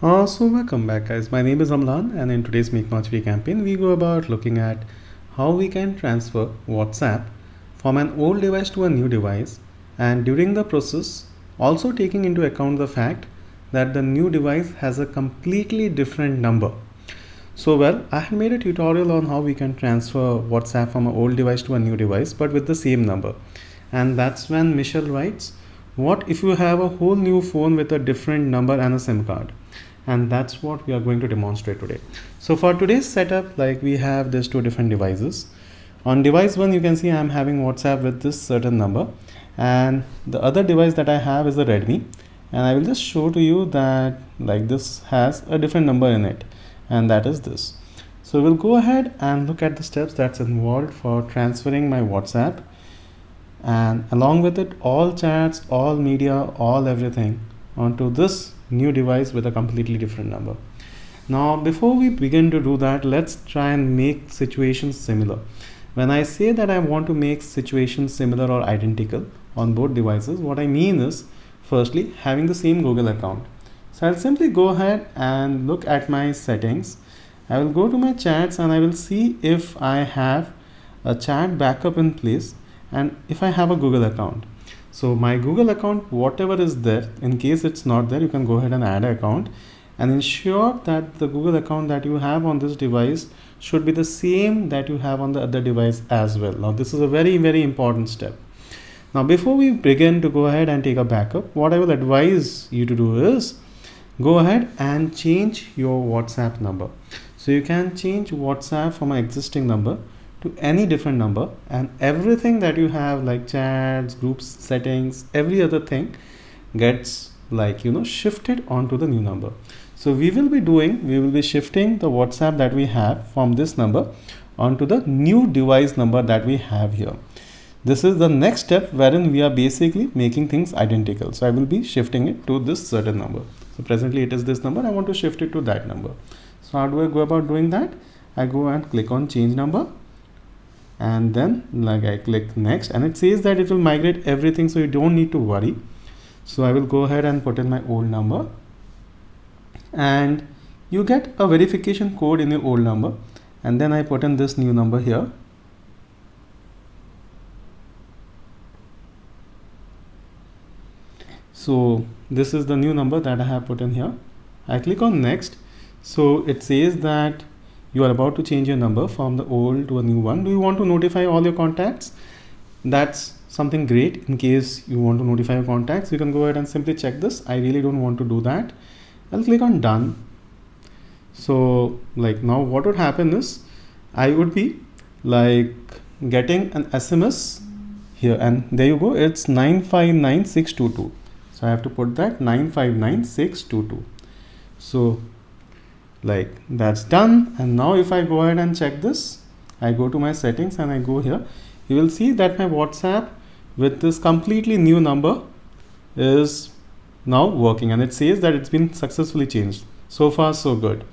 So welcome back guys, my name is Amlan and in today's Make Much Free campaign we go about looking at how we can transfer WhatsApp from an old device to a new device, and during the process also taking into account the fact that the new device has a completely different number. I had made a tutorial on how we can transfer WhatsApp from an old device to a new device but with the same number, and that's when Michelle writes, what if you have a whole new phone with a different number and a SIM card? And that's what we are going to demonstrate today. So for today's setup, like we have these two different devices. On device 1 you can see I'm having WhatsApp with this certain number, and the other device that I have is a Redmi, and I will just show to you that like this has a different number in it, and that is this. So we'll go ahead and look at the steps that's involved for transferring my WhatsApp, and along with it all chats, all media, all everything onto this new device with a completely different number. Now before we begin to do that, let's try and make situations similar. When I say that I want to make situations similar or identical on both devices, what I mean is firstly having the same Google account. So I'll simply go ahead and look at my settings. I will go to my chats and I will see if I have a chat backup in place and if I have a Google account. So my Google account, whatever is there, in case it's not there, you can go ahead and add an account and ensure that the Google account that you have on this device should be the same that you have on the other device as well. Now this is a very important step. Now before we begin to go ahead and take a backup, what I will advise you to do is go ahead and change your WhatsApp number. So you can change WhatsApp from an existing number to any different number, and everything that you have like chats, groups, settings, every other thing gets shifted onto the new number. So we will be shifting the WhatsApp that we have from this number onto the new device number that we have here. This is the next step wherein we are basically making things identical. So I will be shifting it to this certain number. So presently it is this number, I want to shift it to that number. So how do I go about doing that? I go and click on change number, and then I click next, and it says that it will migrate everything, so you don't need to worry. So I will go ahead and put in my old number, and you get a verification code in your old number, and then I put in this new number here. So this is the new number that I have put in here. I click on next. So it says that you are about to change your number from the old to a new one. Do you want to notify all your contacts? That's something great. In case you want to notify your contacts, you can go ahead and simply check this. I really don't want to do that. I'll click on done. So now what would happen is I would be getting an SMS here, and there you go, it's 959622. So I have to put that 959622. So that's done. And now if I go ahead and check this, I go to my settings and I go here, you will see that my WhatsApp with this completely new number is now working, and it says that it's been successfully changed. So far so good.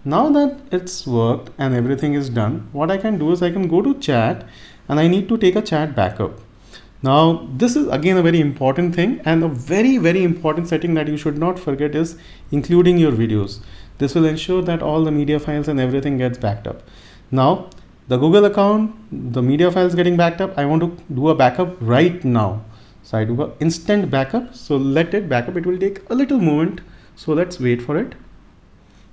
Now that it's worked and everything is done, what I can do is I can go to chat and I need to take a chat backup. Now this is again a very important thing, and a very important setting that you should not forget is including your videos. This will ensure that all the media files and everything gets backed up. Now the Google account, the media files getting backed up, I want to do a backup right now. So I do an instant backup. So let it back up. It will take a little moment. So let's wait for it.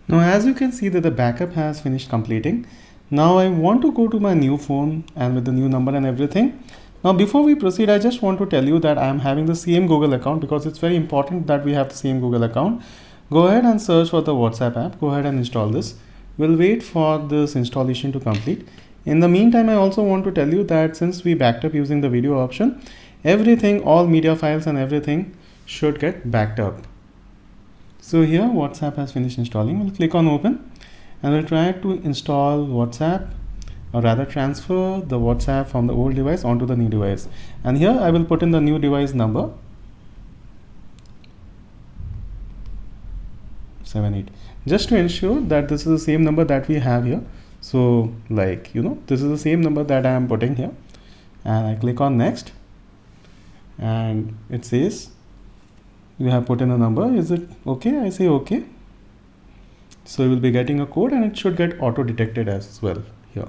Now as you can see that the backup has finished completing. Now I want to go to my new phone and with the new number and everything. Now before we proceed, I just want to tell you that I am having the same Google account because it's very important that we have the same Google account. Go ahead and search for the WhatsApp app. Go ahead and install this. We'll wait for this installation to complete. In the meantime, I also want to tell you that since we backed up using the video option, everything, all media files and everything should get backed up. So here WhatsApp has finished installing. We'll click on open and we'll try to install WhatsApp, or rather transfer the WhatsApp from the old device onto the new device. And here I will put in the new device number 78, just to ensure that this is the same number that we have here. So this is the same number that I am putting here, and I click on next, and it says you have put in a number. Is it okay? I say okay. So you will be getting a code and it should get auto detected as well here.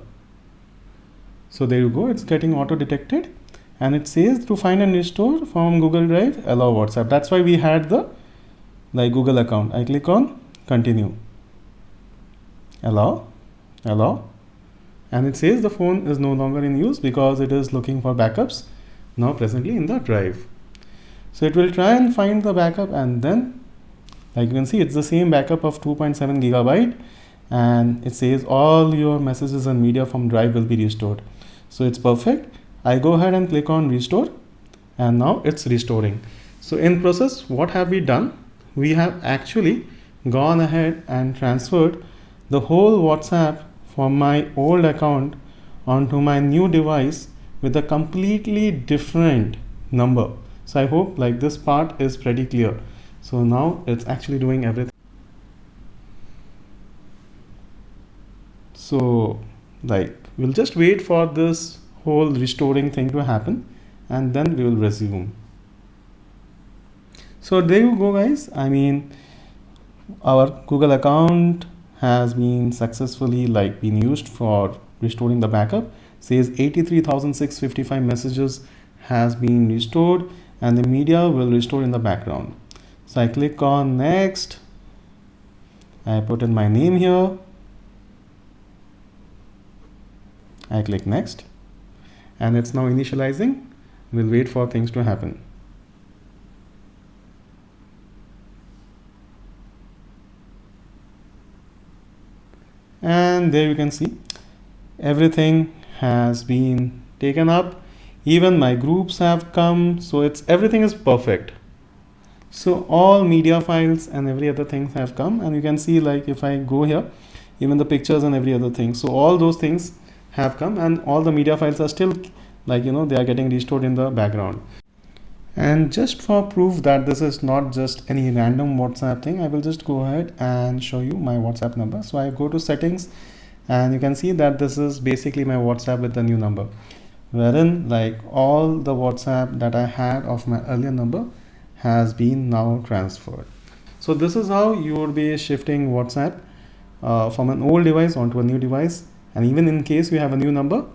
So there you go, it's getting auto detected, and it says to find and restore from Google Drive, allow WhatsApp. That's why we had the Google account. I click on continue, allow, and it says the phone is no longer in use because it is looking for backups now presently in the drive. So it will try and find the backup, and then like you can see it's the same backup of 2.7 gigabyte, and it says all your messages and media from drive will be restored. So it's perfect. I go ahead and click on restore, and now it's restoring. So in process, what have we done? We have actually gone ahead and transferred the whole WhatsApp from my old account onto my new device with a completely different number. So I hope this part is pretty clear. So now it's actually doing everything. So we'll just wait for this whole restoring thing to happen, and then we will resume. So there you go, guys. I mean, our Google account has been successfully been used for restoring the backup. Says 83,655 messages has been restored, and the media will restore in the background. So I click on next. I put in my name here. I click next, and it's now initializing. We'll wait for things to happen. And there you can see everything has been taken up. Even my groups have come, so everything is perfect. So all media files and every other things have come, and you can see if I go here, even the pictures and every other thing. So all those things have come, and all the media files are still they are getting restored in the background. And just for proof that this is not just any random WhatsApp thing, I will just go ahead and show you my WhatsApp number. So I go to settings, and you can see that this is basically my WhatsApp with the new number, wherein all the WhatsApp that I had of my earlier number has been now transferred. So this is how you would be shifting WhatsApp from an old device onto a new device. And even in case you have a new number,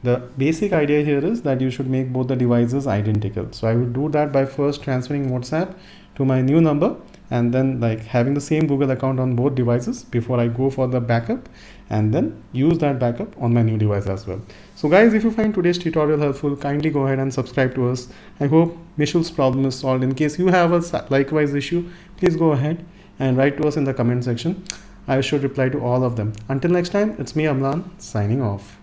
the basic idea here is that you should make both the devices identical. So I would do that by first transferring WhatsApp to my new number, and then having the same Google account on both devices before I go for the backup, and then use that backup on my new device as well. So guys, if you find today's tutorial helpful, kindly go ahead and subscribe to us. I hope Mishul's problem is solved. In case you have a likewise issue, please go ahead and write to us in the comment section. I should reply to all of them. Until next time, it's me, Amlan, signing off.